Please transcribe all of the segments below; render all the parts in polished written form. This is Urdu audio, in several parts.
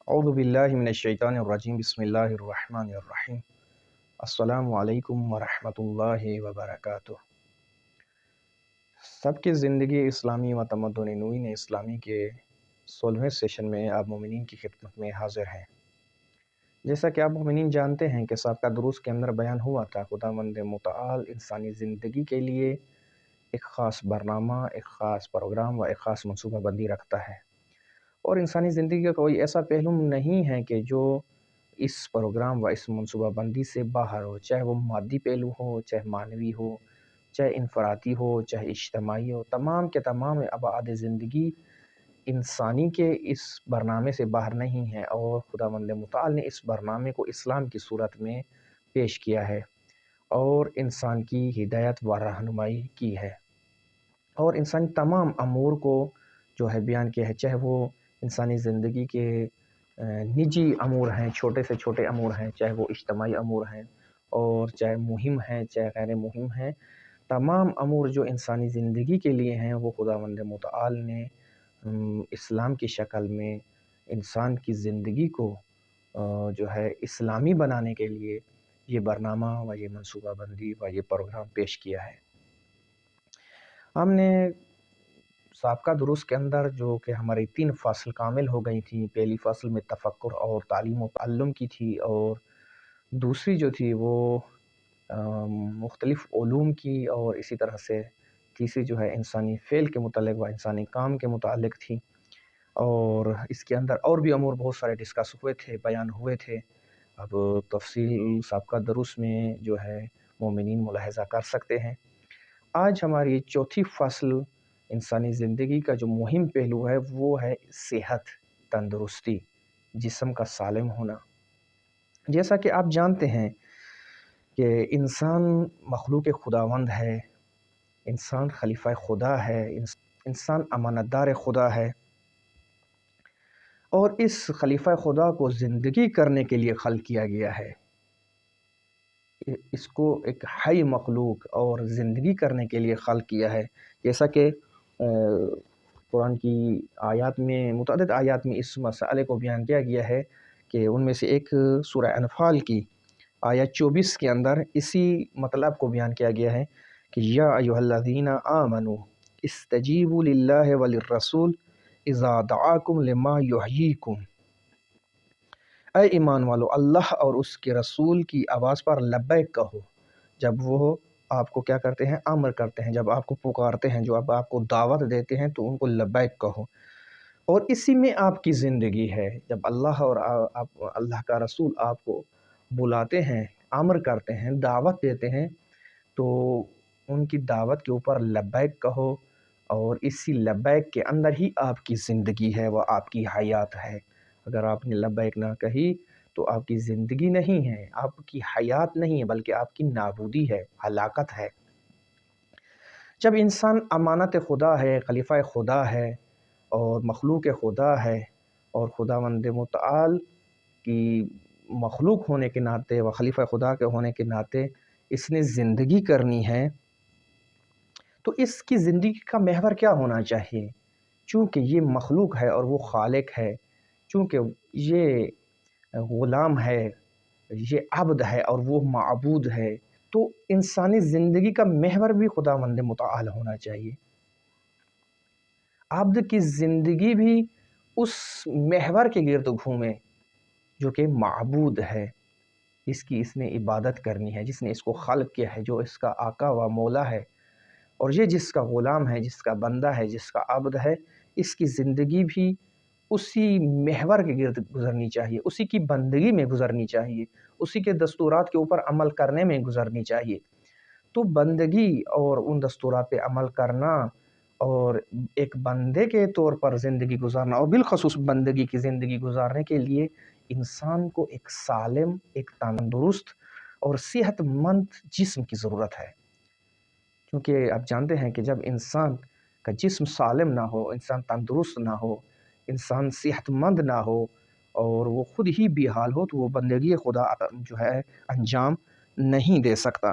اعوذ باللہ من الشیطان الرجیم بسم اللہ الرحمن الرحیم السلام علیکم ورحمۃ اللہ وبرکاتہ۔ سب کی زندگی اسلامی و تمدن نوین اسلامی کے 16ویں سیشن میں آپ مومنین کی خدمت میں حاضر ہیں۔ جیسا کہ آپ مومنین جانتے ہیں کہ سابقہ دروس کے اندر بیان ہوا تھا، خداوند متعال انسانی زندگی کے لیے ایک خاص برنامہ، ایک خاص پروگرام و ایک خاص منصوبہ بندی رکھتا ہے، اور انسانی زندگی کا کوئی ایسا پہلو نہیں ہے کہ جو اس پروگرام و اس منصوبہ بندی سے باہر ہو، چاہے وہ مادی پہلو ہو، چاہے معنوی ہو، چاہے انفرادی ہو، چاہے اجتماعی ہو۔ تمام کے تمام ابعاد زندگی انسانی کے اس برنامے سے باہر نہیں ہے، اور خداوند متعال نے اس برنامے کو اسلام کی صورت میں پیش کیا ہے اور انسان کی ہدایت و رہنمائی کی ہے، اور انسانی تمام امور کو جو ہے بیان کیا ہے، چاہے وہ انسانی زندگی کے نجی امور ہیں، چھوٹے سے چھوٹے امور ہیں، چاہے وہ اجتماعی امور ہیں، اور چاہے مہم ہیں چاہے غیر مہم ہیں۔ تمام امور جو انسانی زندگی کے لیے ہیں وہ خداوند متعال نے اسلام کی شکل میں انسان کی زندگی کو جو ہے اسلامی بنانے کے لیے یہ برنامہ و یہ منصوبہ بندی و یہ پروگرام پیش کیا ہے۔ ہم نے سابقہ دروس کے اندر جو کہ ہماری 3 فصل کامل ہو گئی تھیں، پہلی فصل میں تفکر اور تعلیم و تعلم کی تھی، اور دوسری جو تھی وہ مختلف علوم کی، اور اسی طرح سے تیسری جو ہے انسانی فعل کے متعلق و انسانی کام کے متعلق تھی، اور اس کے اندر اور بھی امور بہت سارے ڈسکس ہوئے تھے، بیان ہوئے تھے۔ اب تفصیل سابقہ دروس میں جو ہے مومنین ملاحظہ کر سکتے ہیں۔ آج ہماری چوتھی فصل انسانی زندگی کا جو مہم پہلو ہے وہ ہے صحت، تندرستی، جسم کا سالم ہونا۔ جیسا کہ آپ جانتے ہیں کہ انسان مخلوق خداوند ہے، انسان خلیفہ خدا ہے، انسان امانت دار خدا ہے، اور اس خلیفہ خدا کو زندگی کرنے کے لیے خلق کیا گیا ہے۔ اس کو ایک حی مخلوق اور زندگی کرنے کے لیے خلق کیا ہے، جیسا کہ قرآن کی آیات میں متعدد آیات میں اس مسئلے کو بیان کیا گیا ہے، کہ ان میں سے ایک سورہ انفال کی آیت 24 کے اندر اسی مطلب کو بیان کیا گیا ہے کہ یا ایھا الذین آمنوا استجیبوا للہ وللرسول اذا دعاکم لما یحییکم۔ اے ایمان والو، اللہ اور اس کے رسول کی آواز پر لبیک کہو جب وہ آپ کو کیا کرتے ہیں، امر کرتے ہیں، جب آپ کو پکارتے ہیں، جو اب آپ کو دعوت دیتے ہیں تو ان کو لبیک کہو، اور اسی میں آپ کی زندگی ہے۔ جب اللہ اور اللہ کا رسول آپ کو بلاتے ہیں، امر کرتے ہیں، دعوت دیتے ہیں، تو ان کی دعوت کے اوپر لبیک کہو، اور اسی لبیک کے اندر ہی آپ کی زندگی ہے، وہ آپ کی حیات ہے۔ اگر آپ نے لبیک نہ کہی تو آپ کی زندگی نہیں ہے، آپ کی حیات نہیں ہے، بلکہ آپ کی نابودی ہے، ہلاکت ہے۔ جب انسان امانت خدا ہے، خلیفہ خدا ہے، اور مخلوق خدا ہے، اور خداوند متعال کی مخلوق ہونے کے ناطے و خلیفہ خدا کے ہونے کے ناطے اس نے زندگی کرنی ہے، تو اس کی زندگی کا محور کیا ہونا چاہیے؟ چونکہ یہ مخلوق ہے اور وہ خالق ہے، چونکہ یہ غلام ہے، یہ عبد ہے اور وہ معبود ہے، تو انسانی زندگی کا محور بھی خداوند متعال ہونا چاہیے۔ عبد کی زندگی بھی اس محور کے گرد گھومے جو کہ معبود ہے، جس کی اس نے عبادت کرنی ہے، جس نے اس کو خلق کیا ہے، جو اس کا آقا و مولا ہے، اور یہ جس کا غلام ہے، جس کا بندہ ہے، جس کا عبد ہے، اس کی زندگی بھی اسی محور کے گرد گزرنی چاہیے، اسی کی بندگی میں گزرنی چاہیے، اسی کے دستورات کے اوپر عمل کرنے میں گزرنی چاہیے۔ تو بندگی اور ان دستورات پہ عمل کرنا، اور ایک بندے کے طور پر زندگی گزارنا، اور بالخصوص بندگی کی زندگی گزارنے کے لیے انسان کو ایک سالم، ایک تندرست اور صحت مند جسم کی ضرورت ہے، کیونکہ آپ جانتے ہیں کہ جب انسان کا جسم سالم نہ ہو، انسان تندرست نہ ہو، انسان صحت مند نہ ہو، اور وہ خود ہی بے حال ہو، تو وہ بندگی خدا جو ہے انجام نہیں دے سکتا۔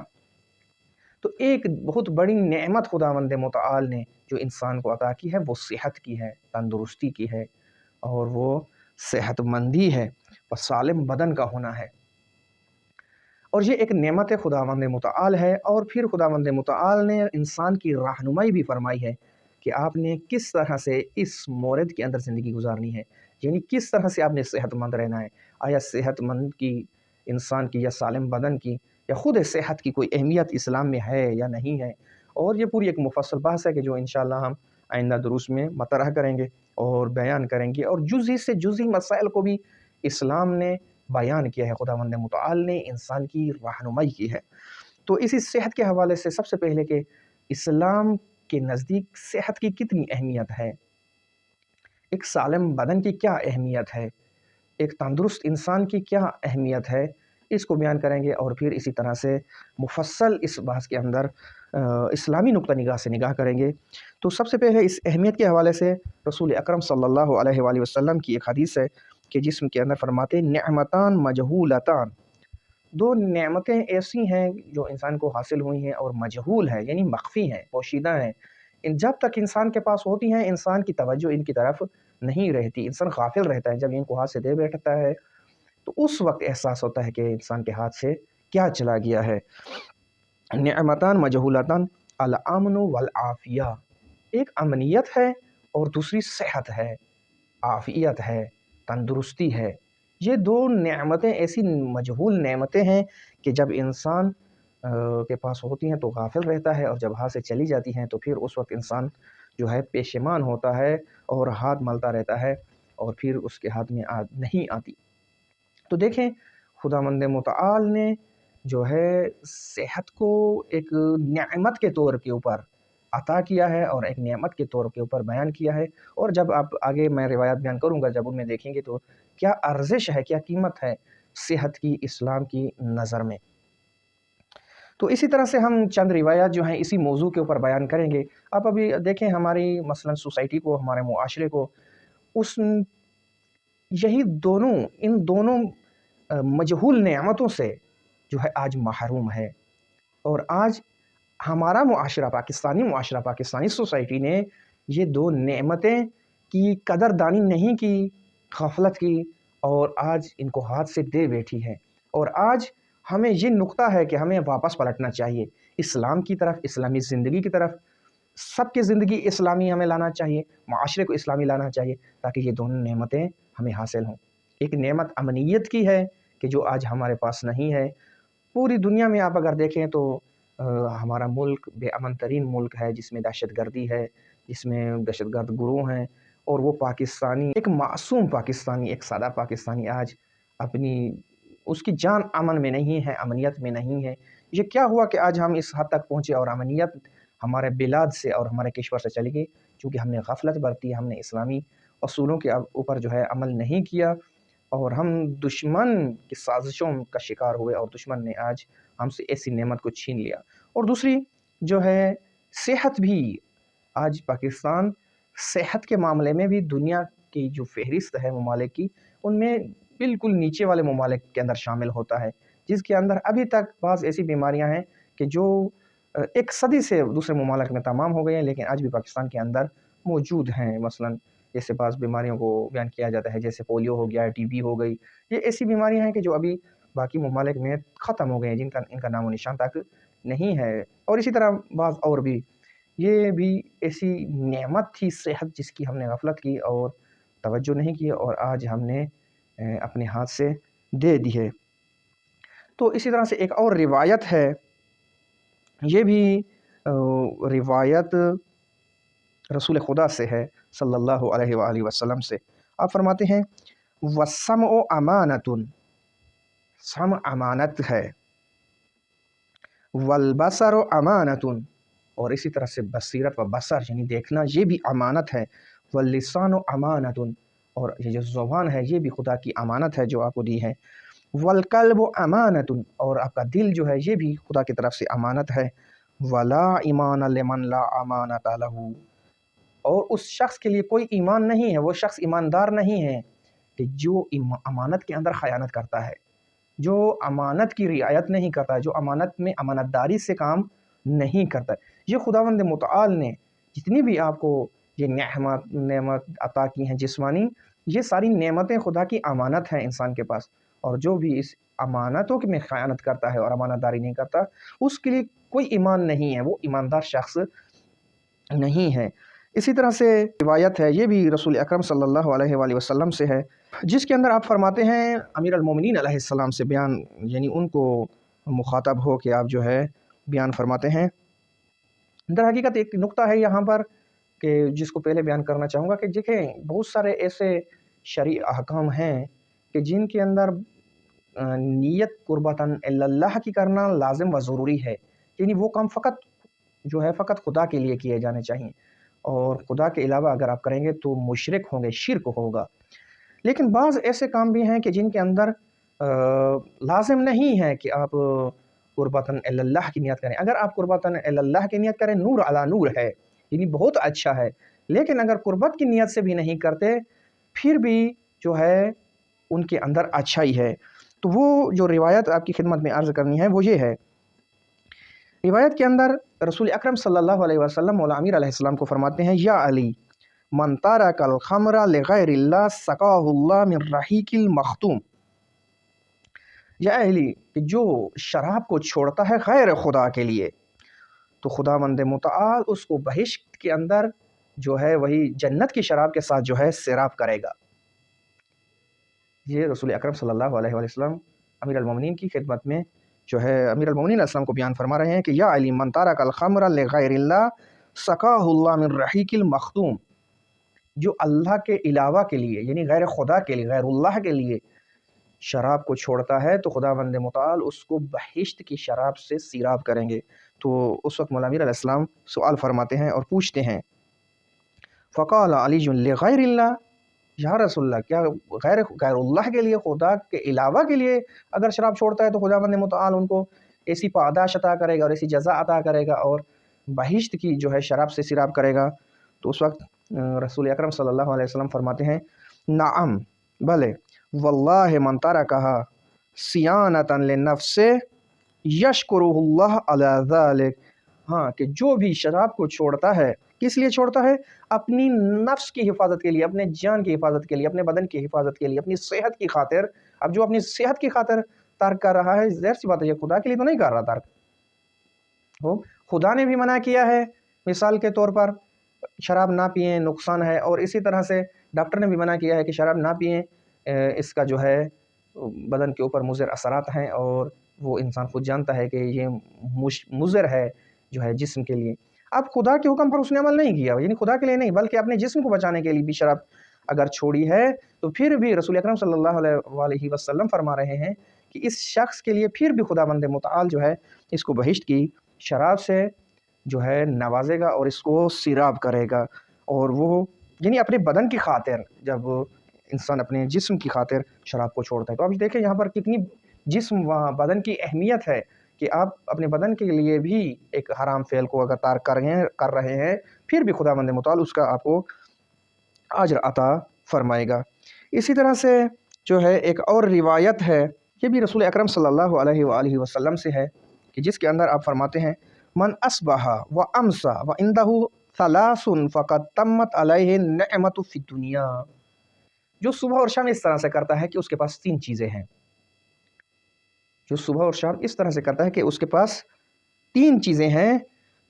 تو ایک بہت بڑی نعمت خداوند متعال نے جو انسان کو عطا کی ہے وہ صحت کی ہے، تندرستی کی ہے، اور وہ صحت مندی ہے اور سالم بدن کا ہونا ہے، اور یہ ایک نعمت خداوند متعال ہے۔ اور پھر خداوند متعال نے انسان کی رہنمائی بھی فرمائی ہے کہ آپ نے کس طرح سے اس مورد کے اندر زندگی گزارنی ہے، یعنی کس طرح سے آپ نے صحت مند رہنا ہے۔ آیا صحت مند کی، انسان کی یا سالم بدن کی یا خود صحت کی کوئی اہمیت اسلام میں ہے یا نہیں ہے؟ اور یہ پوری ایک مفصل بحث ہے کہ جو انشاءاللہ ہم آئندہ دروس میں مطرح کریں گے اور بیان کریں گے، اور جزئی سے جزئی مسائل کو بھی اسلام نے بیان کیا ہے، خداوند متعال نے انسان کی رہنمائی کی ہے۔ تو اسی صحت کے حوالے سے سب سے پہلے کہ اسلام کے نزدیک صحت کی کتنی اہمیت ہے، ایک سالم بدن کی کیا اہمیت ہے، ایک تندرست انسان کی کیا اہمیت ہے، اس کو بیان کریں گے، اور پھر اسی طرح سے مفصل اس بحث کے اندر اسلامی نقطہ نگاہ سے نگاہ کریں گے۔ تو سب سے پہلے اس اہمیت کے حوالے سے رسول اکرم صلی اللہ علیہ وآلہ وسلم کی ایک حدیث ہے کہ جس کے اندر فرماتے ہیں نعمتان مجہولتان، دو نعمتیں ایسی ہیں جو انسان کو حاصل ہوئی ہیں اور مجہول ہیں، یعنی مخفی ہیں، پوشیدہ ہیں، جب تک انسان کے پاس ہوتی ہیں انسان کی توجہ ان کی طرف نہیں رہتی، انسان غافل رہتا ہے۔ جب ان کو ہاتھ سے دے بیٹھتا ہے تو اس وقت احساس ہوتا ہے کہ انسان کے ہاتھ سے کیا چلا گیا ہے۔ نعمتان مجہولتان الامن والعافیہ، ایک امنیت ہے اور دوسری صحت ہے، عافیت ہے، تندرستی ہے۔ یہ دو نعمتیں ایسی مجہول نعمتیں ہیں کہ جب انسان کے پاس ہوتی ہیں تو غافل رہتا ہے، اور جب ہاتھ سے چلی جاتی ہیں تو پھر اس وقت انسان جو ہے پشیمان ہوتا ہے اور ہاتھ ملتا رہتا ہے، اور پھر اس کے ہاتھ میں نہیں آتی۔ تو دیکھیں خداوند متعال نے جو ہے صحت کو ایک نعمت کے طور کے اوپر عطا کیا ہے اور ایک نعمت کے طور کے اوپر بیان کیا ہے، اور جب آپ آگے میں روایات بیان کروں گا جب ان میں دیکھیں گے تو کیا ارزش ہے، کیا قیمت ہے صحت کی اسلام کی نظر میں۔ تو اسی طرح سے ہم چند روایات جو ہیں اسی موضوع کے اوپر بیان کریں گے۔ آپ ابھی دیکھیں ہماری مثلا سوسائٹی کو، ہمارے معاشرے کو ان دونوں مجہول نعمتوں سے جو ہے آج محروم ہے، اور آج ہمارا معاشرہ، پاکستانی سوسائٹی نے یہ دو نعمتیں کی قدردانی نہیں کی، غفلت کی، اور آج ان کو ہاتھ سے دے بیٹھی ہے۔ اور آج ہمیں یہ نقطہ ہے کہ ہمیں واپس پلٹنا چاہیے اسلام کی طرف، اسلامی زندگی کی طرف، سب کی زندگی اسلامی ہمیں لانا چاہیے، معاشرے کو اسلامی لانا چاہیے، تاکہ یہ دونوں نعمتیں ہمیں حاصل ہوں۔ ایک نعمت امنیت کی ہے کہ جو آج ہمارے پاس نہیں ہے۔ پوری دنیا میں آپ اگر دیکھیں تو ہمارا ملک بے امن ترین ملک ہے، جس میں دہشت گردی ہے، جس میں دہشت گرد گروہ ہیں، اور وہ پاکستانی، ایک معصوم پاکستانی، ایک سادہ پاکستانی آج اس کی جان امن میں نہیں ہے، امنیت میں نہیں ہے۔ یہ کیا ہوا کہ آج ہم اس حد تک پہنچے اور امنیت ہمارے بلاد سے اور ہمارے کشور سے چلی گئی؟ چونکہ ہم نے غفلت برتی، ہم نے اسلامی اصولوں کے اوپر جو ہے عمل نہیں کیا، اور ہم دشمن کی سازشوں کا شکار ہوئے، اور دشمن نے آج ہم سے ایسی نعمت کو چھین لیا۔ اور دوسری جو ہے صحت بھی، آج پاکستان صحت کے معاملے میں بھی دنیا کی جو فہرست ہے ممالک کی، ان میں بالکل نیچے والے ممالک کے اندر شامل ہوتا ہے، جس کے اندر ابھی تک بعض ایسی بیماریاں ہیں کہ جو ایک صدی سے دوسرے ممالک میں تمام ہو گئی ہیں، لیکن آج بھی پاکستان کے اندر موجود ہیں۔ مثلا جیسے بعض بیماریوں کو بیان کیا جاتا ہے، جیسے پولیو ہو گیا، ٹی بی ہو گئی، یہ ایسی بیماریاں ہیں کہ جو ابھی باقی ممالک میں ختم ہو گئے ہیں، ان کا نام و نشان تک نہیں ہے۔ اور اسی طرح بعض اور بھی، یہ بھی ایسی نعمت تھی صحت جس کی ہم نے غفلت کی اور توجہ نہیں کی، اور آج ہم نے اپنے ہاتھ سے دے دی ہے۔ تو اسی طرح سے ایک اور روایت ہے، یہ بھی روایت رسول خدا سے ہے صلی اللہ علیہ وآلہ وسلم سے۔ آپ فرماتے ہیں وَالسَّمْعُ أَمَانَةٌ، سمع امانت ہے، وَالْبَصَرُ أَمَانَةٌ، اور اسی طرح سے بصیرت و بصر یعنی دیکھنا یہ بھی امانت ہے، وَاللِّسَانُ أَمَانَةٌ، اور یہ جو زبان ہے یہ بھی خدا کی امانت ہے جو آپ کو دی ہے، وَالْقَلْبُ أَمَانَةٌ، اور آپ کا دل جو ہے یہ بھی خدا کی طرف سے امانت ہے، وَلَا إِيمَانَ لِمَنْ لَا أَمَانَةَ لَهُ، اور اس شخص کے لیے کوئی ایمان نہیں ہے، وہ شخص ایماندار نہیں ہے کہ جو امانت کے اندر خیانت کرتا ہے، جو امانت کی رعایت نہیں کرتا ہے، جو امانت میں امانت داری سے کام نہیں کرتا ہے۔ یہ خداوند متعال نے جتنی بھی آپ کو یہ نعمت عطا کی ہیں جسمانی، یہ ساری نعمتیں خدا کی امانت ہیں انسان کے پاس، اور جو بھی اس امانتوں میں خیانت کرتا ہے اور امانت داری نہیں کرتا، اس کے لیے کوئی ایمان نہیں ہے، وہ ایماندار شخص نہیں ہے۔ اسی طرح سے روایت ہے، یہ بھی رسول اکرم صلی اللہ علیہ وآلہ وسلم سے ہے، جس کے اندر آپ فرماتے ہیں امیر المومنین علیہ السلام سے بیان، یعنی ان کو مخاطب ہو کہ آپ جو ہے بیان فرماتے ہیں۔ در حقیقت ایک نقطہ ہے یہاں پر کہ جس کو پہلے بیان کرنا چاہوں گا کہ دیکھیں بہت سارے ایسے شرعی احکام ہیں کہ جن کے اندر نیت قربتاً اللہ کی کرنا لازم و ضروری ہے، یعنی وہ کام فقط جو ہے فقط خدا کے لیے کیے جانے چاہیے، اور خدا کے علاوہ اگر آپ کریں گے تو مشرک ہوں گے، شرک ہوگا۔ لیکن بعض ایسے کام بھی ہیں کہ جن کے اندر لازم نہیں ہے کہ آپ قربتاً اللہ کی نیت کریں۔ اگر آپ قربتاً اللہ کی نیت کریں، نور علی نور ہے، یعنی بہت اچھا ہے، لیکن اگر قربت کی نیت سے بھی نہیں کرتے پھر بھی جو ہے ان کے اندر اچھائی ہے۔ تو وہ جو روایت آپ کی خدمت میں عرض کرنی ہے وہ یہ ہے، روایت کے اندر رسول اکرم صلی اللہ علیہ وسلم مولا امیر علیہ السلام کو فرماتے ہیں، یا علی من ترک الخمر لغیر اللہ سقاہ اللہ من رحیق المختوم، یا علی کہ جو شراب کو چھوڑتا ہے غیر خدا کے لیے تو خداوند متعال اس کو بہشت کے اندر جو ہے وہی جنت کی شراب کے ساتھ جو ہے سیراب کرے گا۔ یہ رسول اکرم صلی اللہ علیہ وسلم امیر المومنین کی خدمت میں جو ہے امیر المومنین علیہ السلام کو بیان فرما رہے ہیں کہ یا علی من ترک الخمر لغیر اللہ سقاہ اللہ من رحیق المختوم، جو اللہ کے علاوہ کے لیے یعنی غیر خدا کے لیے، غیر اللہ کے لیے شراب کو چھوڑتا ہے تو خداوند متعال اس کو بہشت کی شراب سے سیراب کریں گے۔ تو اس وقت مولا امیر علیہ السلام سوال فرماتے ہیں اور پوچھتے ہیں، فقال علی لغیر اللہ، یا رسول اللہ کیا غیر اللہ کے لیے، خدا کے علاوہ کے لیے اگر شراب چھوڑتا ہے تو خداوند متعال ان کو ایسی پاداش عطا کرے گا اور ایسی جزا عطا کرے گا اور بہشت کی جو ہے شراب سے سیراب کرے گا؟ تو اس وقت رسول اکرم صلی اللہ علیہ وسلم فرماتے ہیں، نعم بلے، واللہ من ترکہا صیانۃ لنفس یشکرہ اللہ علی ذلک، ہاں کہ جو بھی شراب کو چھوڑتا ہے کس لیے چھوڑتا ہے؟ اپنی نفس کی حفاظت کے لیے، اپنے جان کی حفاظت کے لیے، اپنے بدن کی حفاظت کے لیے، اپنی صحت کی خاطر۔ اب جو اپنی صحت کی خاطر ترک کر رہا ہے، ظاہر سی بات ہے یہ خدا کے لیے تو نہیں کر رہا ترک، خدا نے بھی منع کیا ہے، مثال کے طور پر شراب نہ پئیں نقصان ہے، اور اسی طرح سے ڈاکٹر نے بھی منع کیا ہے کہ شراب نہ پئیں، اس کا جو ہے بدن کے اوپر مضر اثرات ہیں، اور وہ انسان خود جانتا ہے کہ یہ مضر ہے جو ہے جسم کے لیے۔ اب خدا کے حکم پر اس نے عمل نہیں کیا، یعنی خدا کے لیے نہیں بلکہ اپنے جسم کو بچانے کے لیے بھی شراب اگر چھوڑی ہے تو پھر بھی رسول اکرم صلی اللہ علیہ وسلم فرما رہے ہیں کہ اس شخص کے لیے پھر بھی خداوند متعال جو ہے اس کو بہشت کی شراب سے جو ہے نوازے گا اور اس کو سیراب کرے گا۔ اور وہ یعنی اپنے بدن کی خاطر، جب انسان اپنے جسم کی خاطر شراب کو چھوڑتا ہے، تو اب دیکھیں یہاں پر کتنی جسم و بدن کی اہمیت ہے کہ آپ اپنے بدن کے لیے بھی ایک حرام فعل کو اگر تارک کر رہے ہیں پھر بھی خداوند متعال اس کا آپ کو اجر عطا فرمائے گا۔ اسی طرح سے جو ہے ایک اور روایت ہے، یہ بھی رسول اکرم صلی اللہ علیہ وآلہ وسلم سے ہے کہ جس کے اندر آپ فرماتے ہیں، من اصبح و امسا و عندہ ثلاث فقد تمت علیہ نعمت فی الدنیا، جو صبح اور شام اس طرح سے کرتا ہے کہ اس کے پاس 3 چیزیں ہیں، جو صبح اور شام اس طرح سے کرتا ہے کہ اس کے پاس 3 چیزیں ہیں،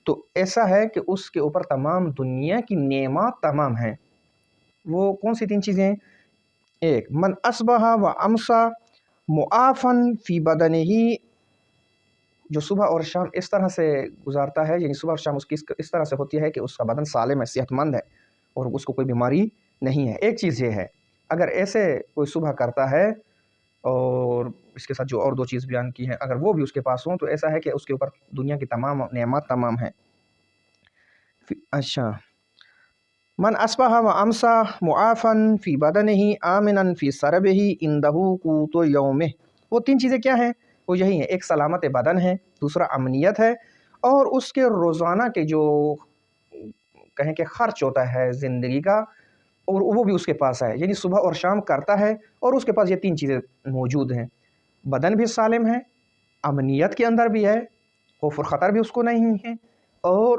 تو ایسا ہے کہ اس کے اوپر تمام دنیا کی نعمات تمام ہیں۔ وہ کون سی 3 چیزیں ہیں؟ ایک، من اصبح و امسا معافن فی بدنہ، جو صبح اور شام اس طرح سے گزارتا ہے، یعنی صبح اور شام اس کی اس طرح سے ہوتی ہے کہ اس کا بدن سالم ہے، صحت مند ہے اور اس کو کوئی بیماری نہیں ہے۔ ایک چیز یہ ہے، اگر ایسے کوئی صبح کرتا ہے اور اس کے ساتھ جو اور 2 چیز بیان کی ہیں اگر وہ بھی اس کے پاس ہوں تو ایسا ہے کہ اس کے اوپر دنیا کی تمام نعمات تمام ہیں۔ اچھا، من اصبح و امسا معافن فی بدنہ آمنا فی سربہ عندہ قوت یومہ، وہ 3 چیزیں کیا ہیں؟ وہ یہی ہیں، ایک سلامت بدن ہے، دوسرا امنیت ہے، اور اس کے روزانہ کے جو کہیں کہ خرچ ہوتا ہے زندگی کا، اور وہ بھی اس کے پاس ہے، یعنی صبح اور شام کرتا ہے اور اس کے پاس یہ 3 چیزیں موجود ہیں، بدن بھی سالم ہے، امنیت کے اندر بھی ہے، خوف اور خطر بھی اس کو نہیں ہے، اور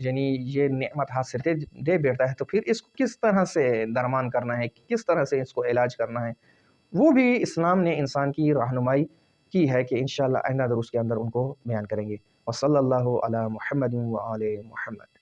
یعنی یہ نعمت ہاتھ سے دے بیٹھتا ہے تو پھر اس کو کس طرح سے درمان کرنا ہے، کس طرح سے اس کو علاج کرنا ہے، وہ بھی اسلام نے انسان کی رہنمائی کی ہے کہ انشاءاللہ آئندہ دروس کے اندر ان کو بیان کریں گے۔ وصلی اللہ علی محمد وآل محمد۔